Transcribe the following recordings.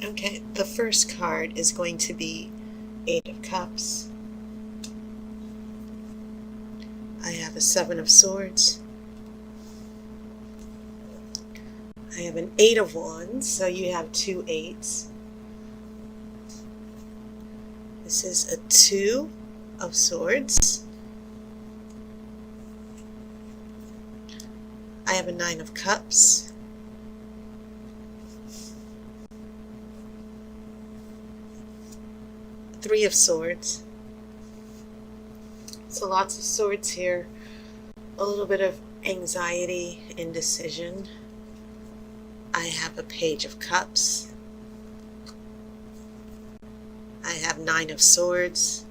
Okay, the first card is going to be Eight of Cups. I have a Seven of Swords. I have an Eight of Wands, so you have two eights. This is a Two of Swords. I have a Nine of Cups. Three of Swords. So lots of swords here. A little bit of anxiety, indecision. I have a Page of Cups. I have Nine of Swords.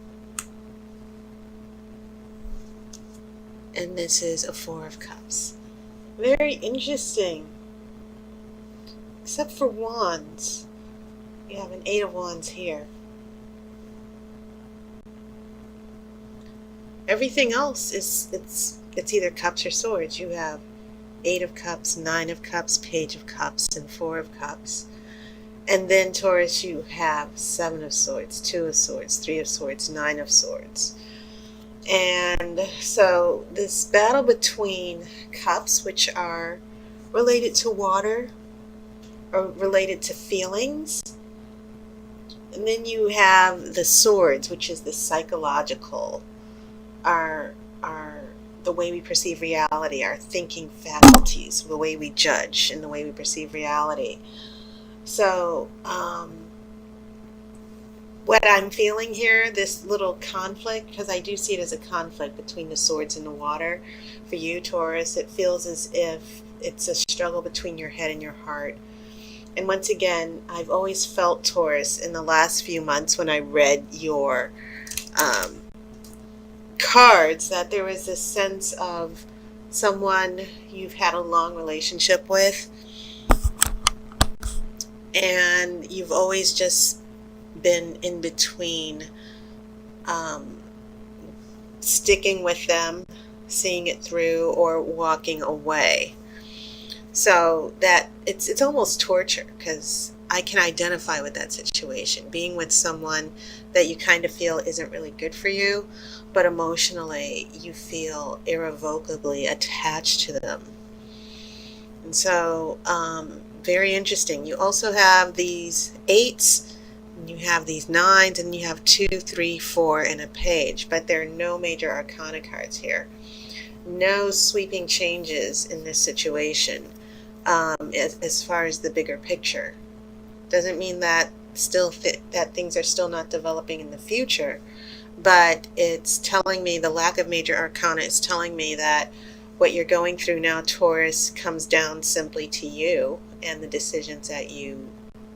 And this is a Four of Cups. Very interesting. Except for Wands. You have an Eight of Wands here. Everything else is it's either cups or swords. You have Eight of Cups, Nine of Cups, Page of Cups, and Four of Cups. And then Taurus, you have Seven of Swords, Two of Swords, Three of Swords, Nine of Swords. And so this battle between cups, which are related to water or related to feelings, and then you have the swords, which is the psychological, our the way we perceive reality, our thinking faculties, the way we judge and the way we perceive reality. So what I'm feeling here, this little conflict, because I do see it as a conflict between the swords and the water. For you, Taurus, it feels as if it's a struggle between your head and your heart. And once again, I've always felt, Taurus, in the last few months when I read your cards, that there was this sense of someone you've had a long relationship with, and you've always just been in between sticking with them, seeing it through, or walking away. So that it's almost torture, because I can identify with that situation, being with someone that you kind of feel isn't really good for you, but emotionally you feel irrevocably attached to them. And so very interesting. You also have these eights, and you have these nines, and you have 2, 3, 4 and a page, but there are no major arcana cards here. No sweeping changes in this situation as far as the bigger picture. Doesn't mean that that things are still not developing in the future, but it's telling me, the lack of major arcana is telling me that what you're going through now, Taurus, comes down simply to you and the decisions that you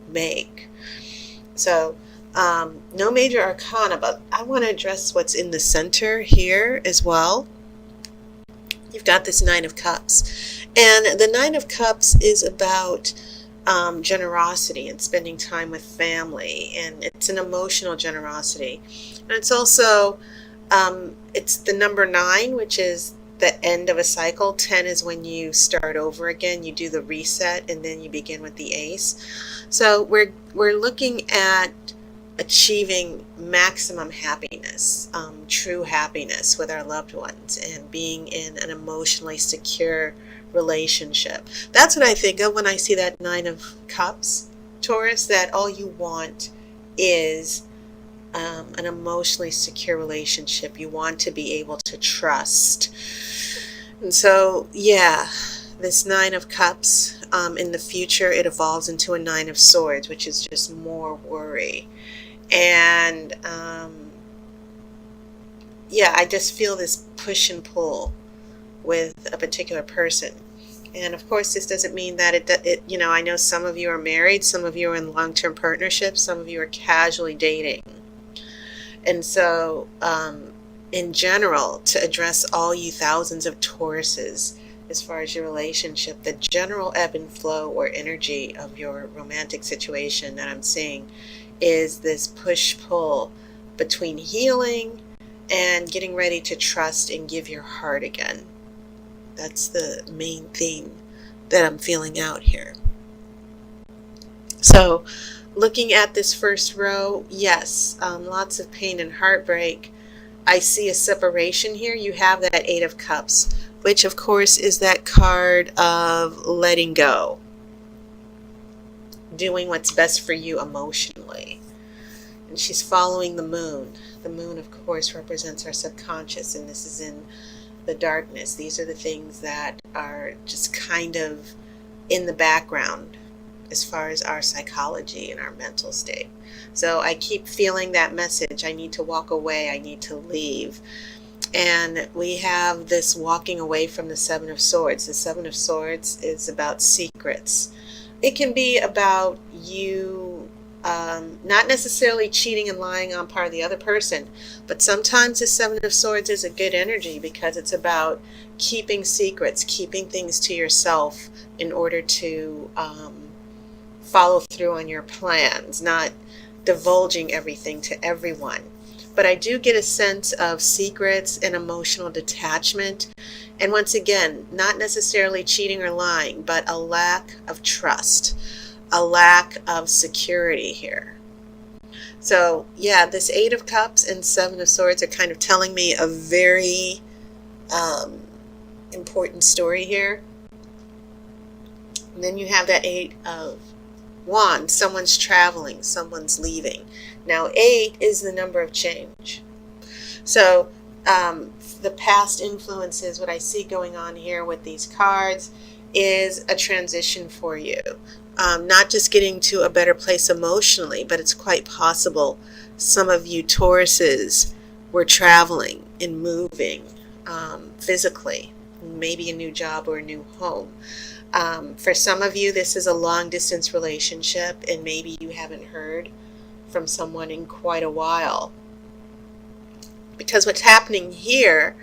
make. So no major arcana, but I want to address what's in the center here as well. You've got this Nine of Cups, and the Nine of Cups is about generosity and spending time with family, and it's an emotional generosity. And it's also it's the number 9, which is the end of a cycle. 10 is when you start over again, you do the reset, and then you begin with the ace. So we're looking at achieving maximum happiness, true happiness with our loved ones, and being in an emotionally secure relationship. That's what I think of when I see that Nine of Cups, Taurus, that all you want is an emotionally secure relationship. You want to be able to trust. And so, yeah, this Nine of Cups, in the future, it evolves into a Nine of Swords, which is just more worry. And yeah, I just feel this push and pull with a particular person. And of course, this doesn't mean that it you know, I know some of you are married, some of you are in long-term partnerships, some of you are casually dating. And so in general, to address all you thousands of Tauruses as far as your relationship, the general ebb and flow or energy of your romantic situation that I'm seeing is this push-pull between healing and getting ready to trust and give your heart again. That's the main theme that I'm feeling out here. So Looking at this first row, yes, lots of pain and heartbreak. I see a separation here. You have that Eight of Cups, which of course is that card of letting go, doing what's best for you emotionally. And she's following the moon. The moon, of course, represents our subconscious, and this is in the darkness. These are the things that are just kind of in the background as far as our psychology and our mental state. So I keep feeling that message. I need to walk away. I need to leave. And we have this walking away from the Seven of Swords. The Seven of Swords is about secrets. It can be about you not necessarily cheating and lying on part of the other person, but sometimes the Seven of Swords is a good energy because it's about keeping secrets, keeping things to yourself in order to follow through on your plans, not divulging everything to everyone. But I do get a sense of secrets and emotional detachment. And once again, not necessarily cheating or lying, but a lack of trust, a lack of security here. So yeah, this Eight of Cups and Seven of Swords are kind of telling me a very important story here. And then you have that Eight of Wands. Someone's traveling, someone's leaving. Now 8 is the number of change. So the past influences, what I see going on here with these cards is a transition for you. Not just getting to a better place emotionally, but it's quite possible some of you Tauruses were traveling and moving physically, maybe a new job or a new home. For some of you, this is a long distance relationship, and maybe you haven't heard from someone in quite a while. Because what's happening here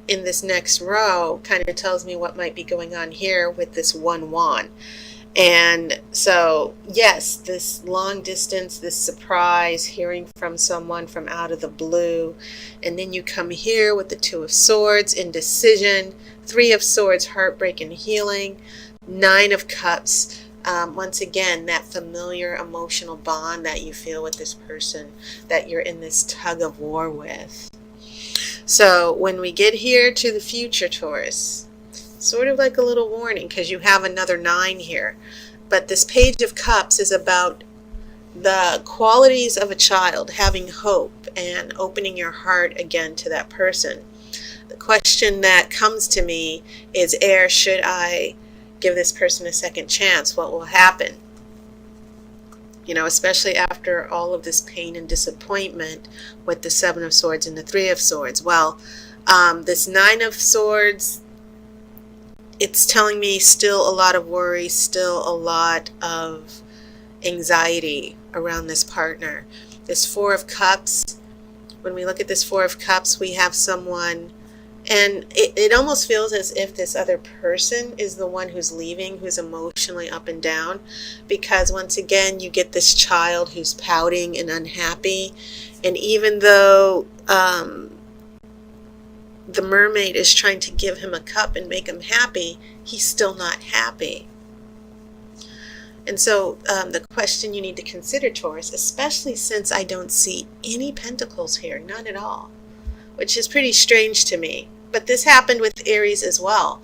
in this next row kind of tells me what might be going on here with this one wand. And so, yes, this long distance, this surprise, hearing from someone from out of the blue. And then you come here with the Two of Swords, indecision, Three of Swords, heartbreak and healing, Nine of Cups. Once again, that familiar emotional bond that you feel with this person that you're in this tug of war with. So when we get here to the future, Taurus, sort of like a little warning, because you have another 9 here. But this Page of Cups is about the qualities of a child, having hope and opening your heart again to that person. The question that comes to me is, should I give this person a second chance? What will happen? You know, especially after all of this pain and disappointment with the Seven of Swords and the Three of Swords. Well, this Nine of Swords, it's telling me still a lot of worry, still a lot of anxiety around this partner. This Four of Cups, when we look at this Four of Cups, we have someone, and it almost feels as if this other person is the one who's leaving, who's emotionally up and down, because once again, you get this child who's pouting and unhappy. And even though the mermaid is trying to give him a cup and make him happy, he's still not happy. And so the question you need to consider, Taurus, especially since I don't see any pentacles here, none at all, which is pretty strange to me. But this happened with Aries as well.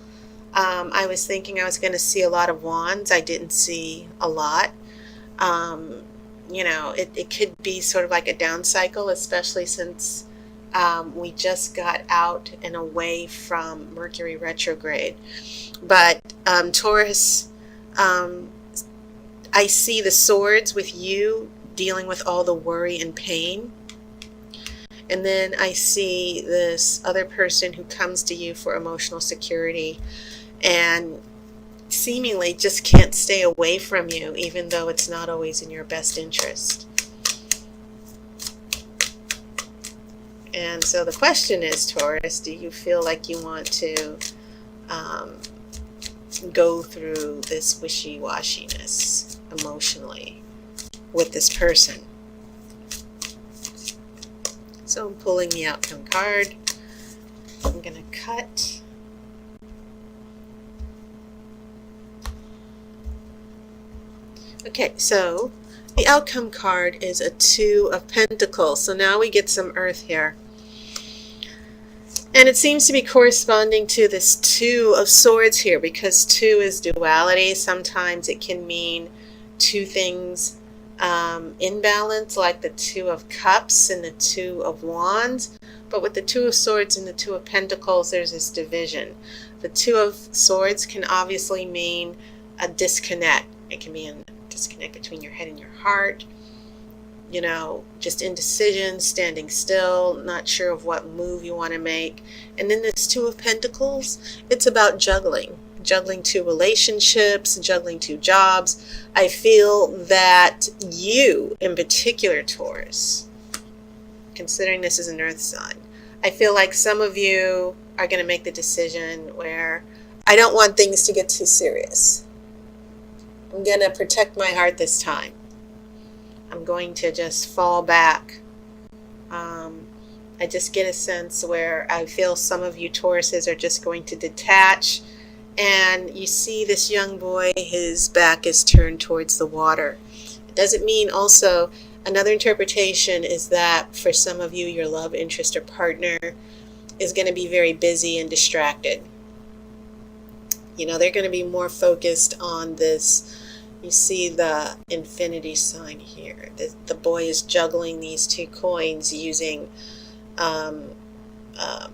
I was thinking I was going to see a lot of wands. I didn't see a lot. You know, it could be sort of like a down cycle, especially since we just got out and away from Mercury retrograde. But Taurus, I see the swords with you dealing with all the worry and pain. And then I see this other person who comes to you for emotional security and seemingly just can't stay away from you, even though it's not always in your best interest. And so the question is, Taurus, do you feel like you want to go through this wishy-washiness emotionally with this person? So I'm pulling the outcome card. I'm going to cut. Okay, so The outcome card is a Two of Pentacles. So now we get some earth here. And it seems to be corresponding to this Two of Swords here, because two is duality. Sometimes it can mean two things in balance, like the Two of Cups and the Two of Wands. But with the Two of Swords and the Two of Pentacles, there's this division. The Two of Swords can obviously mean a disconnect. It can be a disconnect between your head and your heart. You know, just indecision, standing still, not sure of what move you want to make. And then this Two of Pentacles, it's about juggling two relationships, juggling two jobs. I feel that you, in particular, Taurus, considering this is an earth sign, I feel like some of you are going to make the decision where I don't want things to get too serious. I'm going to protect my heart this time. I'm going to just fall back. I just get a sense where I feel some of you Tauruses are just going to detach, and you see this young boy, his back is turned towards the water. It doesn't mean also, another interpretation is that for some of you, your love interest or partner is going to be very busy and distracted. You know, they're going to be more focused on this. You see the infinity sign here. The boy is juggling these two coins using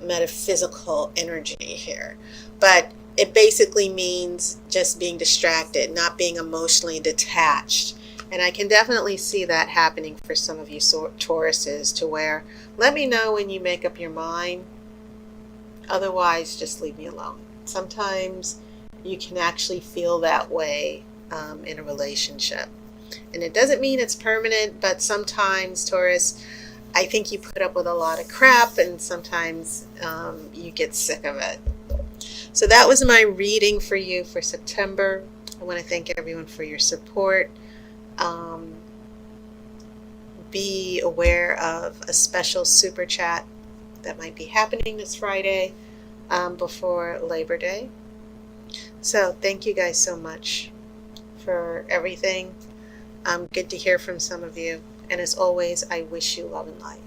metaphysical energy here. But it basically means just being distracted, not being emotionally detached. And I can definitely see that happening for some of you Tauruses, to where, let me know when you make up your mind. Otherwise, just leave me alone. Sometimes you can actually feel that way in a relationship. And it doesn't mean it's permanent, but sometimes, Taurus, I think you put up with a lot of crap, and sometimes you get sick of it. So that was my reading for you for September. I want to thank everyone for your support. Be aware of a special super chat that might be happening this Friday before Labor Day. So thank you guys so much for everything. Good to hear from some of you. And as always, I wish you love and light.